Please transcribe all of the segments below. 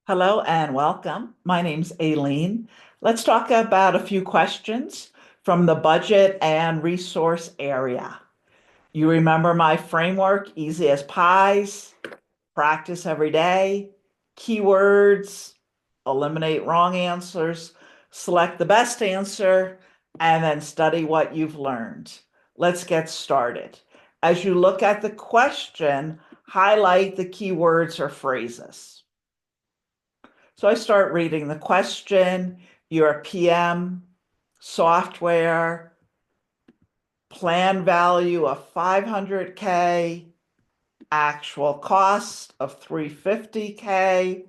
Hello and welcome. My name's Aileen. Let's talk about a few questions from the budget and resource area. You remember my framework, easy as pies, practice every day, keywords, eliminate wrong answers, select the best answer, and then study what you've learned. Let's get started. As you look at the question, highlight the keywords or phrases. So I start reading the question, your PM, software, plan value of 500K, actual cost of 350K,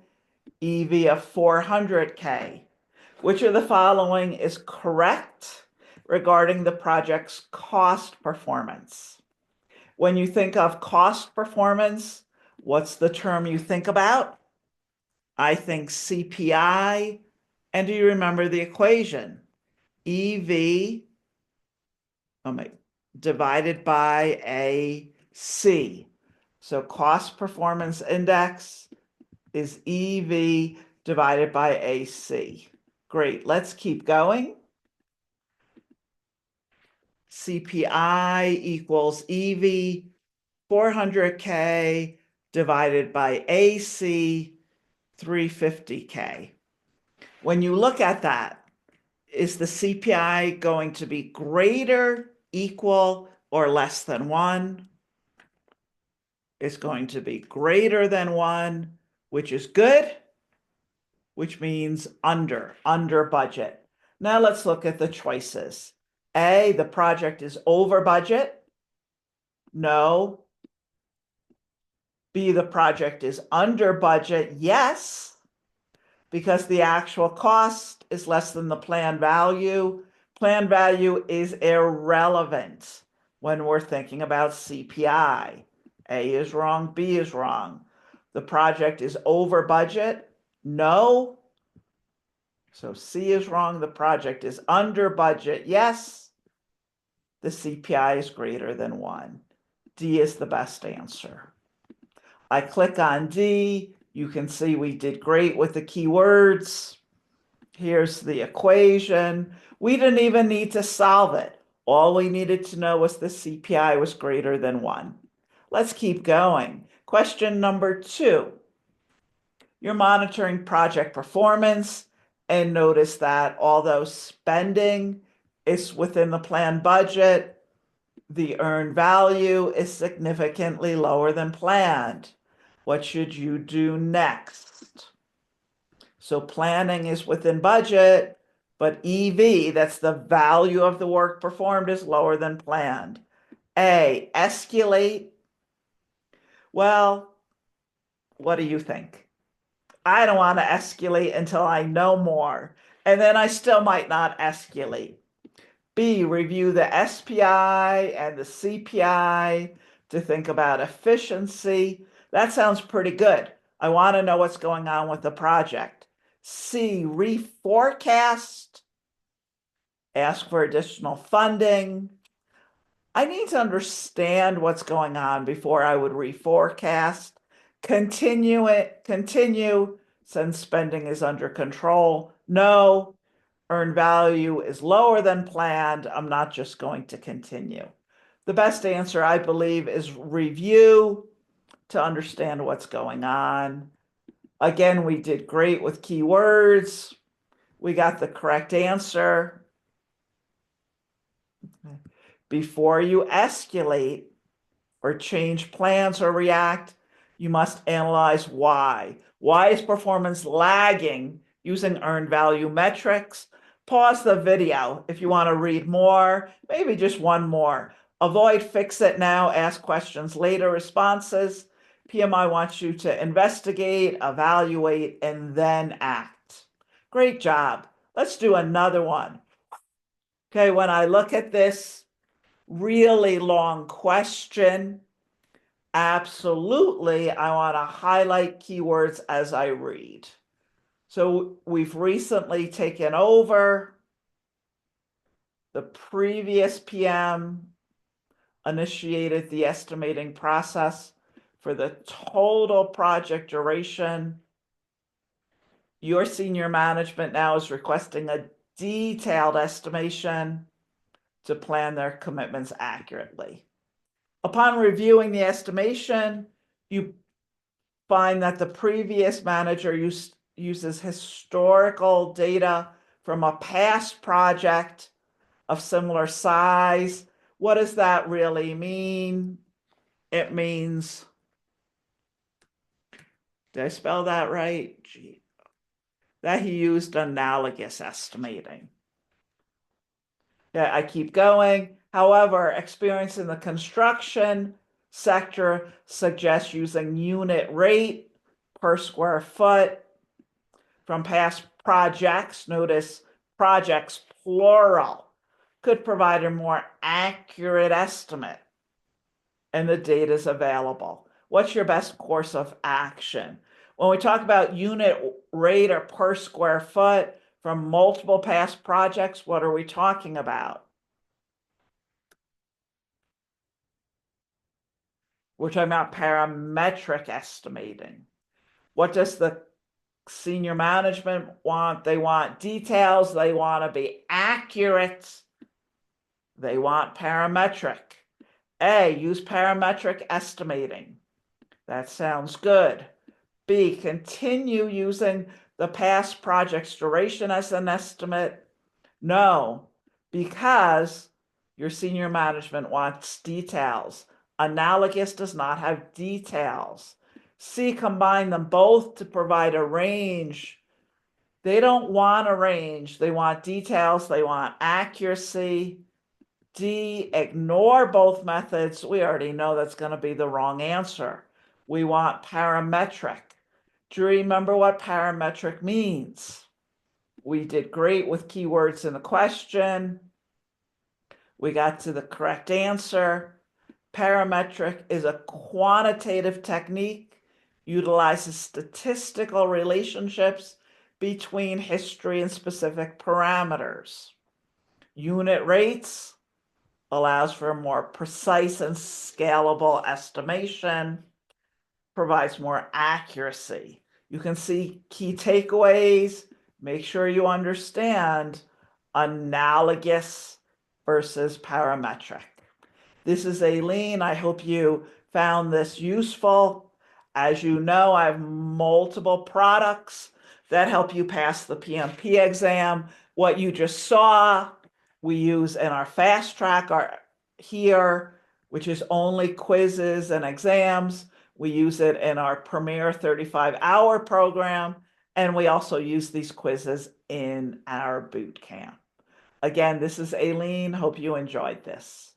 EV of 400K. Which of the following is correct regarding the project's cost performance? When you think of cost performance, what's the term you think about? I think CPI. And do you remember the equation? EV divided by AC. So cost performance index is EV divided by AC. Great, let's keep going. CPI equals EV 400K divided by AC 350K. When you look at that, is the CPI going to be greater, equal, or less than 1? It's going to be greater than 1, which is good, which means under budget. Now let's look at the choices. A, the project is over budget. No. B, the project is under budget. Yes, because the actual cost is less than the planned value. Planned value is irrelevant when we're thinking about CPI. A is wrong, B is wrong. The project is over budget. No. So C is wrong. The project is under budget. Yes. The CPI is greater than 1. D is the best answer. I click on D. You can see we did great with the keywords. Here's the equation. We didn't even need to solve it. All we needed to know was the CPI was greater than 1. Let's keep going. Question number 2. You're monitoring project performance and notice that although spending is within the planned budget, the earned value is significantly lower than planned. What should you do next? So planning is within budget, but EV, that's the value of the work performed, is lower than planned. A, escalate. Well, what do you think? I don't want to escalate until I know more, and then I still might not escalate. B, review the SPI and the CPI to think about efficiency. That sounds pretty good. I want to know what's going on with the project. C, reforecast. Ask for additional funding. I need to understand what's going on before I would reforecast. Continue since spending is under control. No, earned value is lower than planned. I'm not just going to continue. The best answer, I believe, is review to understand what's going on. Again, we did great with keywords. We got the correct answer. Before you escalate or change plans or react, you must analyze why. Why is performance lagging using earned value metrics? Pause the video if you want to read more, maybe just one more. Avoid fix it now, ask questions later responses. PMI wants you to investigate, evaluate, and then act. Great job. Let's do another one. Okay, when I look at this really long question, absolutely, I want to highlight keywords as I read. So we've recently taken over. The previous PM initiated the estimating process for the total project duration. Your senior management now is requesting a detailed estimation to plan their commitments accurately. Upon reviewing the estimation, you find that the previous manager uses historical data from a past project of similar size. What does that really mean? It means, did I spell that right? Gee, that he used analogous estimating. Yeah, I keep going. However, experience in the construction sector suggests using unit rate per square foot from past projects. Notice projects plural could provide a more accurate estimate, and the data is available. What's your best course of action? When we talk about unit rate or per square foot from multiple past projects, what are we talking about? We're talking about parametric estimating. What does the senior management want? They want details. They want to be accurate. They want parametric. A, use parametric estimating. That sounds good. B, continue using the past project's duration as an estimate. No, because your senior management wants details. Analogous does not have details. C, combine them both to provide a range. They don't want a range. They want details. They want accuracy. D, ignore both methods. We already know that's going to be the wrong answer. We want parametric. Do you remember what parametric means? We did great with keywords in the question. We got to the correct answer. Parametric is a quantitative technique, utilizes statistical relationships between history and specific parameters. Unit rates allows for a more precise and scalable estimation, provides more accuracy. You can see key takeaways. Make sure you understand analogous versus parametric. This is Aileen. I hope you found this useful. As you know, I have multiple products that help you pass the PMP exam. What you just saw, we use in our fast track here, which is only quizzes and exams. We use it in our Premier 35-hour program, and we also use these quizzes in our boot camp. Again, this is Aileen. Hope you enjoyed this.